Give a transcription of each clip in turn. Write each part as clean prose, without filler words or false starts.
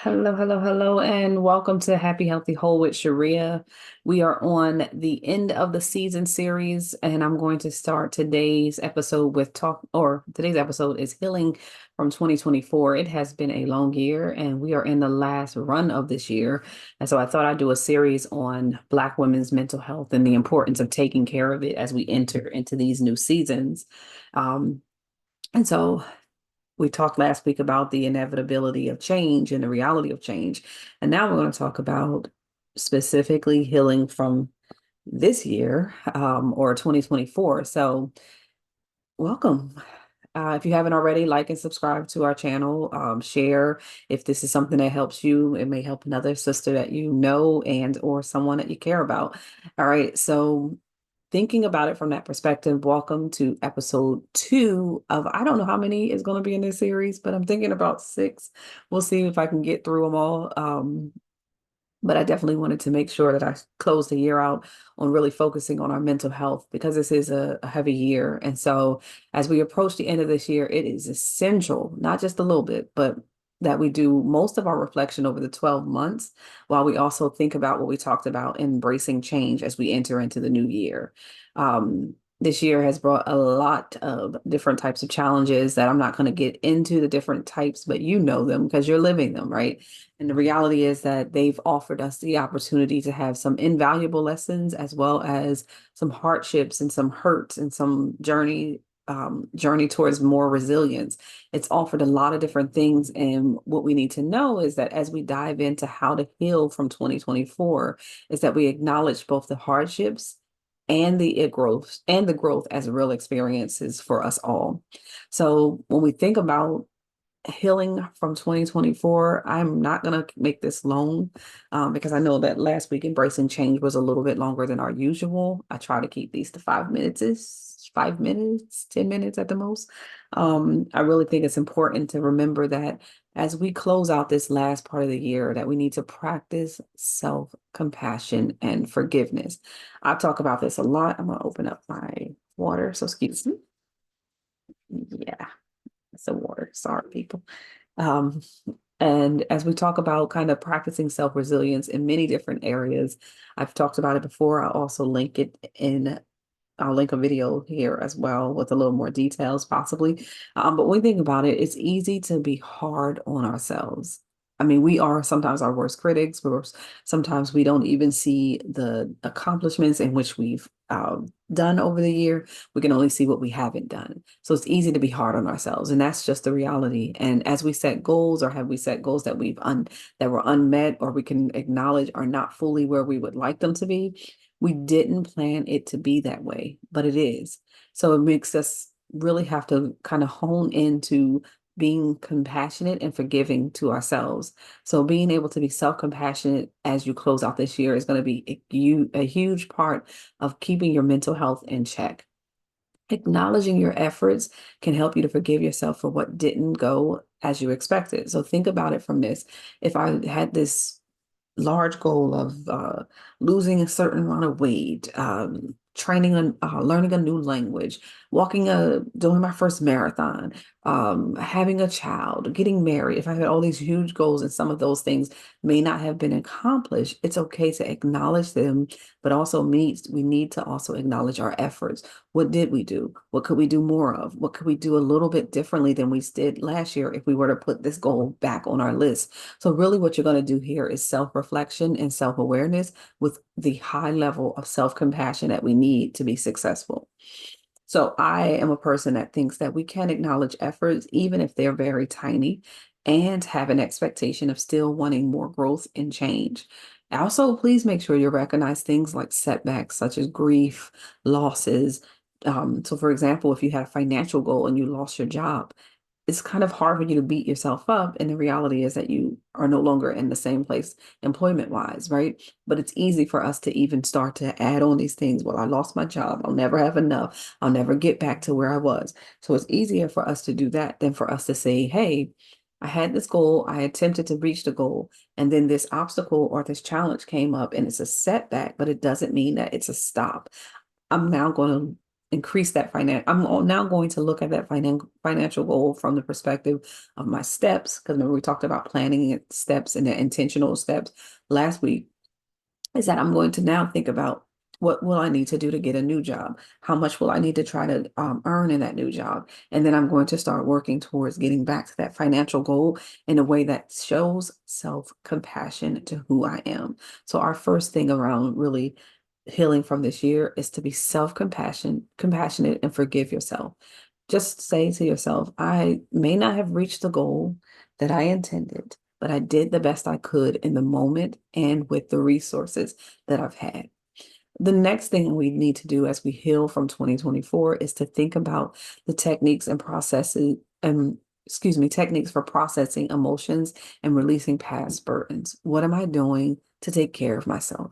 Hello, hello, hello, and welcome to Happy Healthy Whole with Sharea. We are on the end of the season series, and I'm going to start today's episode with today's episode is Healing from 2024. It has been a long year, and we are in the last run of this year. And so I thought I'd do a series on Black women's mental health and the importance of taking care of it as we enter into these new seasons. Um, and so we talked last week about the inevitability of change and the reality of change. And now we're going to talk about specifically healing from this year, or 2024. So, welcome. If you haven't already, like and subscribe to our channel. Share if this is something that helps you. It may help another sister that you know and or someone that you care about. All right. So thinking about it from that perspective, welcome to episode 2 of I don't know how many is going to be in this series, but I'm thinking about 6. We'll see if I can get through them all. But I definitely wanted to make sure that I closed the year out on really focusing on our mental health because this is a heavy year. And so as we approach the end of this year, it is essential, not just a little bit, but that we do most of our reflection over the 12 months while we also think about what we talked about, embracing change as we enter into the new year. This year has brought a lot of different types of challenges that I'm not going to get into the different types, but you know them because you're living them, right? And the reality is that they've offered us the opportunity to have some invaluable lessons as well as some hardships and some hurts and some journey towards more resilience. It's offered a lot of different things. And what we need to know is that as we dive into how to heal from 2024, is that we acknowledge both the hardships and the growth as real experiences for us all. So when we think about healing from 2024. I'm not going to make this long because I know that last week embracing change was a little bit longer than our usual. I try to keep these to 5 minutes, 10 minutes at the most. I really think it's important to remember that as we close out this last part of the year, that we need to practice self-compassion and forgiveness. I talk about this a lot. I'm going to open up my water. So excuse me. Yeah. Some water. Sorry, people. Um, and as we talk about kind of practicing self-resilience in many different areas, I've talked about it before. I'll link a video here as well with a little more details, possibly. But when we think about it, it's easy to be hard on ourselves. I mean, we are sometimes our worst critics. Sometimes we don't even see the accomplishments in which we've done over the year. We can only see what we haven't done. So it's easy to be hard on ourselves, and that's just the reality. And as we set goals, or have we set goals that that were unmet, or we can acknowledge are not fully where we would like them to be, we didn't plan it to be that way, but it is. So it makes us really have to kind of hone into being compassionate and forgiving to ourselves. So being able to be self-compassionate as you close out this year is going to be a huge part of keeping your mental health in check. Acknowledging your efforts can help you to forgive yourself for what didn't go as you expected. So think about it from this. If I had this large goal of losing a certain amount of weight, learning a new language, doing my first marathon, having a child, getting married. If I had all these huge goals and some of those things may not have been accomplished, it's okay to acknowledge them, but also we need to also acknowledge our efforts. What did we do? What could we do more of? What could we do a little bit differently than we did last year if we were to put this goal back on our list? So really what you're going to do here is self-reflection and self-awareness with the high level of self-compassion that we need to be successful. So I am a person that thinks that we can acknowledge efforts, even if they're very tiny, and have an expectation of still wanting more growth and change. Also, please make sure you recognize things like setbacks, such as grief, losses. So, for example, if you had a financial goal and you lost your job, it's kind of hard for you to beat yourself up. And the reality is that you are no longer in the same place employment wise, right? But it's easy for us to even start to add on these things. Well, I lost my job. I'll never have enough. I'll never get back to where I was. So it's easier for us to do that than for us to say, hey, I had this goal. I attempted to reach the goal. And then this obstacle or this challenge came up and it's a setback, but it doesn't mean that it's a stop. I'm now going to increase that now going to look at that financial goal from the perspective of my steps. Because remember, we talked about planning steps and the intentional steps last week, is that I'm going to now think about what will I need to do to get a new job? How much will I need to try to earn in that new job? And then I'm going to start working towards getting back to that financial goal in a way that shows self-compassion to who I am. So our first thing around really healing from this year is to be compassionate and forgive yourself. Just say to yourself, I may not have reached the goal that I intended, but I did the best I could in the moment and with the resources that I've had. The next thing we need to do as we heal from 2024 is to think about the techniques and processes and techniques for processing emotions and releasing past burdens. What am I doing to take care of myself?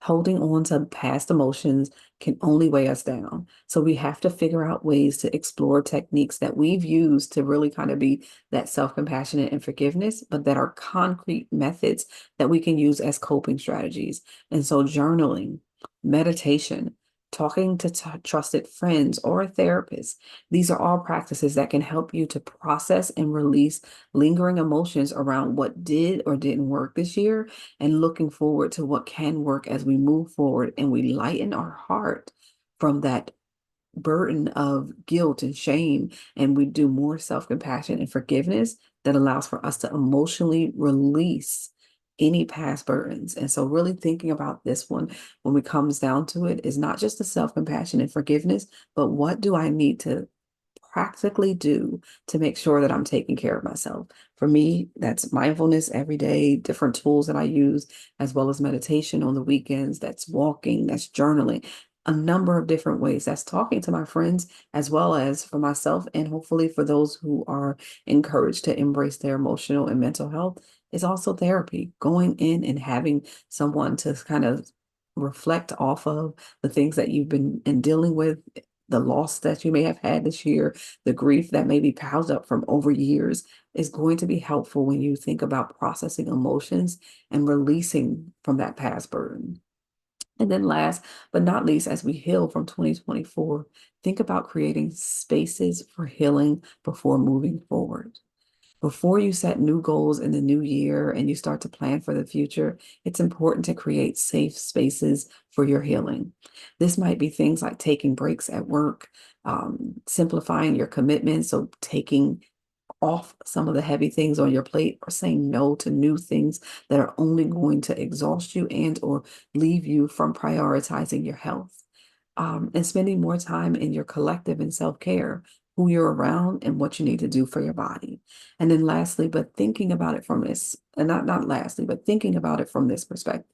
Holding on to past emotions can only weigh us down. So we have to figure out ways to explore techniques that we've used to really kind of be that self-compassionate and forgiveness, but that are concrete methods that we can use as coping strategies. And so journaling, meditation, talking to trusted friends or a therapist, these are all practices that can help you to process and release lingering emotions around what did or didn't work this year, and looking forward to what can work as we move forward and we lighten our heart from that burden of guilt and shame, and we do more self-compassion and forgiveness that allows for us to emotionally release any past burdens. And so really thinking about this one when it comes down to it is not just the self-compassion and forgiveness, but what do I need to practically do to make sure that I'm taking care of myself? For me, that's mindfulness every day, different tools that I use, as well as meditation on the weekends, that's walking, that's journaling, a number of different ways. That's talking to my friends, as well as for myself, and hopefully for those who are encouraged to embrace their emotional and mental health, is also therapy, going in and having someone to kind of reflect off of the things that you've been and dealing with, the loss that you may have had this year, the grief that may be piled up from over years, is going to be helpful when you think about processing emotions and releasing from that past burden. And then last but not least, as we heal from 2024, think about creating spaces for healing before moving forward. Before you set new goals in the new year and you start to plan for the future, it's important to create safe spaces for your healing. This might be things like taking breaks at work, simplifying your commitments, so taking off some of the heavy things on your plate, or saying no to new things that are only going to exhaust you and or leave you from prioritizing your health, and spending more time in your collective and self-care, who you're around and what you need to do for your body. And then lastly, but thinking about it from this, and not lastly, but thinking about it from this perspective,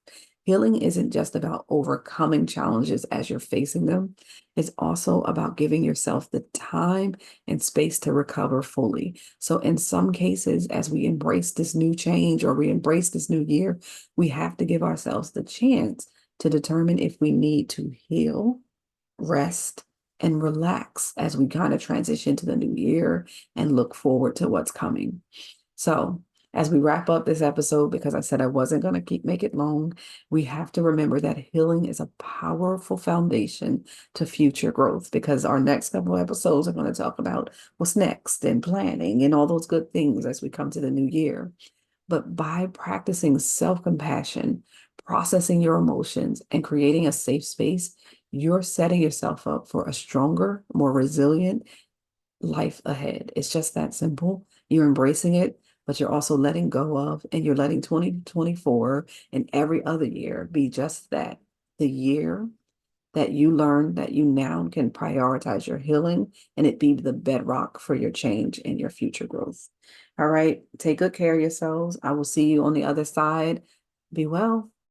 healing isn't just about overcoming challenges as you're facing them. It's also about giving yourself the time and space to recover fully. So in some cases, as we embrace this new change or we embrace this new year, we have to give ourselves the chance to determine if we need to heal, rest, and relax as we kind of transition to the new year and look forward to what's coming. So, as we wrap up this episode, because I said I wasn't going to make it long, we have to remember that healing is a powerful foundation to future growth, because our next couple of episodes are going to talk about what's next and planning and all those good things as we come to the new year. But by practicing self-compassion, processing your emotions, and creating a safe space, you're setting yourself up for a stronger, more resilient life ahead. It's just that simple. You're embracing it, but you're also letting go of, and you're letting 2024 and every other year be just that, the year that you learn that you now can prioritize your healing and it be the bedrock for your change and your future growth. All right. Take good care of yourselves. I will see you on the other side. Be well.